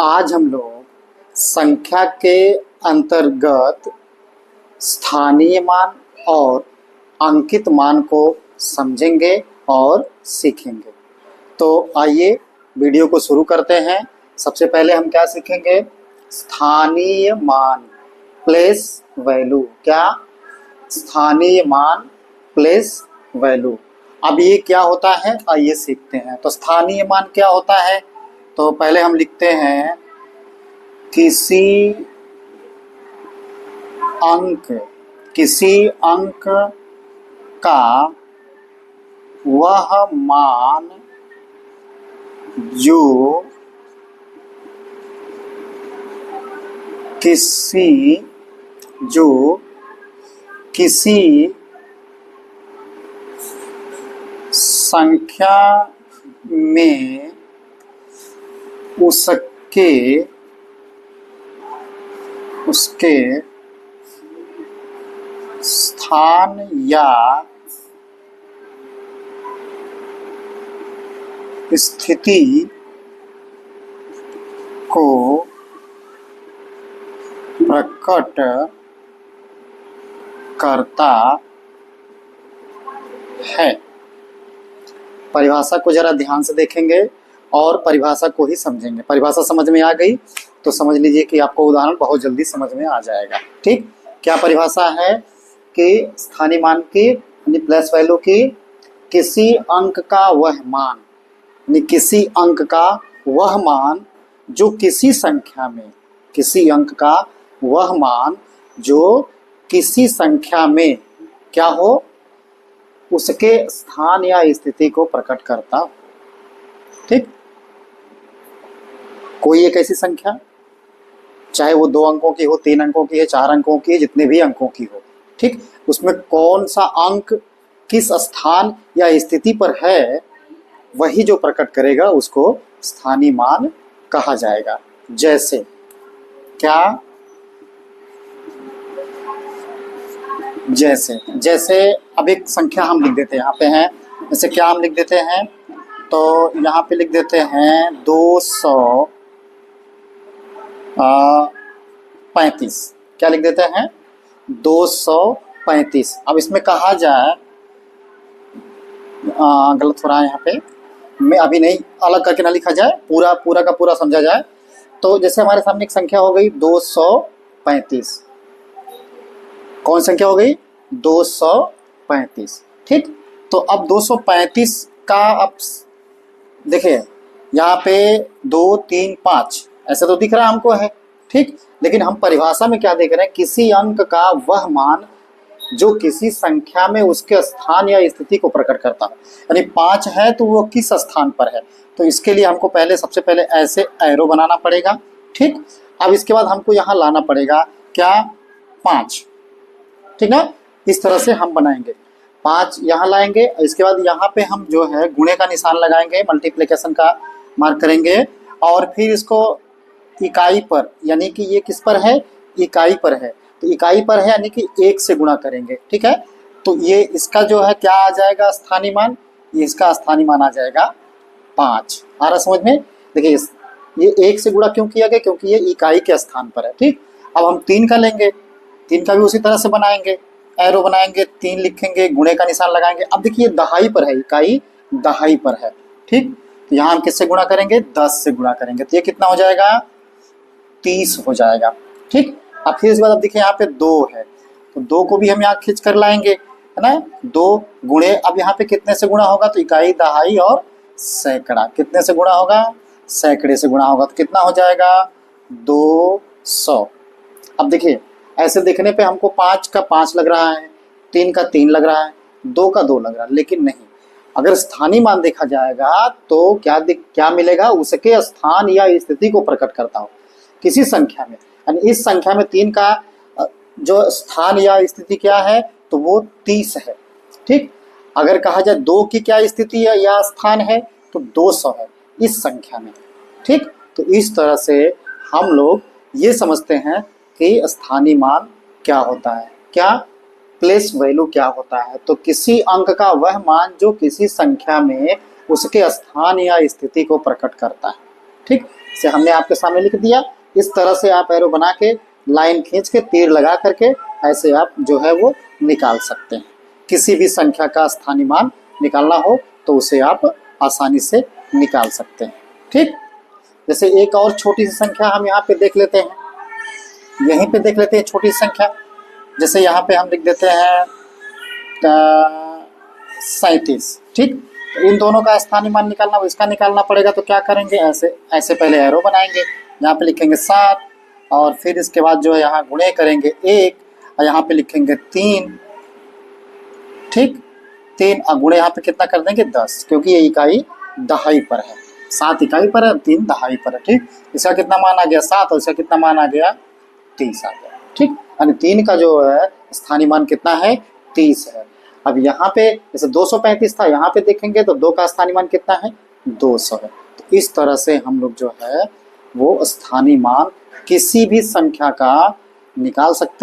आज हम लोग संख्या के अंतर्गत स्थानीय मान और अंकित मान को समझेंगे और सीखेंगे। तो आइए वीडियो को शुरू करते हैं। सबसे पहले हम क्या सीखेंगे? स्थानीय मान, प्लेस वैल्यू। क्या? स्थानीय मान, प्लेस वैल्यू। अब ये क्या होता है, आइए सीखते हैं। तो स्थानीय मान क्या होता है? तो पहले हम लिखते हैं किसी अंक का वह मान जो किसी संख्या में उसके स्थान या स्थिति को प्रकट करता है। परिभाषा को जरा ध्यान से देखेंगे और परिभाषा को ही समझेंगे। परिभाषा समझ में आ गई तो समझ लीजिए कि आपको उदाहरण बहुत जल्दी समझ में आ जाएगा। ठीक, क्या परिभाषा है कि स्थानीय मान की यानी प्लेस वैल्यू की किसी अंक का वह मान, यानी किसी अंक का वह मान जो किसी संख्या में, किसी अंक का वह मान जो किसी संख्या में क्या हो, उसके स्थान या स्थिति को प्रकट करता हो। ठीक, कोई एक ऐसी संख्या, चाहे वो 2 अंकों की हो, 3 अंकों की है, 4 अंकों की है, जितने भी अंकों की हो, ठीक, उसमें कौन सा अंक किस स्थान या स्थिति पर है, वही जो प्रकट करेगा उसको स्थानीय मान कहा जाएगा। जैसे क्या? जैसे अब एक संख्या हम लिख देते हैं, यहाँ पे हैं, जैसे क्या हम लिख देते हैं, तो यहाँ पे लिख देते हैं 235। क्या लिख देते हैं? 235। अब इसमें कहा जाए, गलत हो रहा है यहाँ पे, मैं अभी नहीं, अलग करके ना लिखा जाए, पूरा का पूरा समझा जाए। तो जैसे हमारे सामने एक संख्या हो गई 235। कौन संख्या हो गई? 235। ठीक, तो अब 235 का अब देखिए यहाँ पे 2 3 5 ऐसा तो दिख रहा है हमको है। ठीक, लेकिन हम परिभाषा में क्या देख रहे हैं? किसी अंक का वह मान जो किसी संख्या में उसके स्थान या स्थिति को प्रकट करता है। यानी 5 है तो वो किस स्थान पर है, तो इसके लिए हमको सबसे पहले ऐसे एरो बनाना पड़ेगा। ठीक, अब इसके बाद हमको यहाँ लाना पड़ेगा क्या? 5। ठीक ना, इस तरह से हम बनाएंगे। 5 यहाँ लाएंगे, इसके बाद यहाँ पे हम जो है गुणे का निशान लगाएंगे, मल्टीप्लिकेशन का मार्क करेंगे, और फिर इसको इकाई पर, यानी कि ये किस पर है? इकाई पर है, तो इकाई पर है यानी कि 1 से गुणा करेंगे। ठीक है, तो ये इसका जो है क्या आ जाएगा स्थानीय मान? ये इसका स्थानीय मान आ जाएगा 5। आ रहा समझ में? देखिए ये 1 से गुणा क्यों किया गया? क्योंकि ये इकाई के स्थान पर है। ठीक, अब हम 3 का लेंगे, 3 का भी उसी तरह से बनाएंगे, एरो बनाएंगे, 3 लिखेंगे, गुणे का निशान लगाएंगे। अब देखिए दहाई पर है, इकाई दहाई पर है। ठीक, तो यहाँ हम किससे गुणा करेंगे? 10 से गुणा करेंगे, तो ये कितना हो जाएगा? 30 हो जाएगा। ठीक, अब फिर इसके बाद अब देखिए यहाँ पे 2 है, तो 2 को भी हम यहाँ खींच कर लाएंगे, है ना। 2 गुणे, अब यहाँ पे कितने से गुणा होगा? तो इकाई दहाई और सैकड़ा, कितने से गुणा होगा? सैकड़े से गुणा होगा, तो कितना हो जाएगा? 200। अब देखिए ऐसे देखने पे हमको 5 का 5 लग रहा है, 3 का 3 लग रहा है, 2 का 2 लग रहा है, लेकिन नहीं, अगर स्थानीय मान देखा जाएगा तो क्या मिलेगा? उसके स्थान या स्थिति को प्रकट करता हो किसी संख्या में। यानी इस संख्या में 3 का जो स्थान या स्थिति क्या है? तो वो 30 है। ठीक, अगर कहा जाए 2 की क्या स्थिति है या स्थान है? तो 200 है इस संख्या में। ठीक, तो इस तरह से हम लोग ये समझते हैं कि स्थानीय मान क्या होता है, क्या प्लेस वैल्यू क्या होता है। तो किसी अंक का वह मान जो किसी संख्या में उसके स्थान या स्थिति को प्रकट करता है। ठीक, इसे हमने आपके सामने लिख दिया। इस तरह से आप एरो बना के लाइन खींच के तीर लगा करके ऐसे आप जो है वो निकाल सकते हैं। किसी भी संख्या का स्थानीय मान निकालना हो तो उसे आप आसानी से निकाल सकते हैं। ठीक, जैसे एक और छोटी सी संख्या हम यहाँ पे देख लेते हैं, यहीं पे देख लेते हैं छोटी संख्या। जैसे यहाँ पे हम लिख देते हैं 37। ठीक, इन दोनों का स्थानीय मान निकालना, इसका निकालना पड़ेगा तो क्या करेंगे, ऐसे ऐसे पहले एरो बनाएंगे, यहाँ पे लिखेंगे 7 और फिर इसके बाद जो है यहाँ गुणे करेंगे 1 और यहाँ पे लिखेंगे 3। ठीक, 3 और गुणे यहाँ पे कितना कर देंगे 10, क्योंकि ये इकाई दहाई पर है, 7 इकाई पर है, 3 दहाई पर है। ठीक, इसका कितना मान आ गया 7 और इसका कितना मान आ गया 30 आ गया। ठीक, यानी 3 का जो है स्थानीय मान कितना है 30 है। अब यहाँ पे जैसे 235 था, यहाँ पे देखेंगे तो 2 का स्थानीय मान कितना है 200 है। तो इस तरह से हम लोग जो है वो स्थानीय मान किसी भी संख्या का निकाल सकते हैं।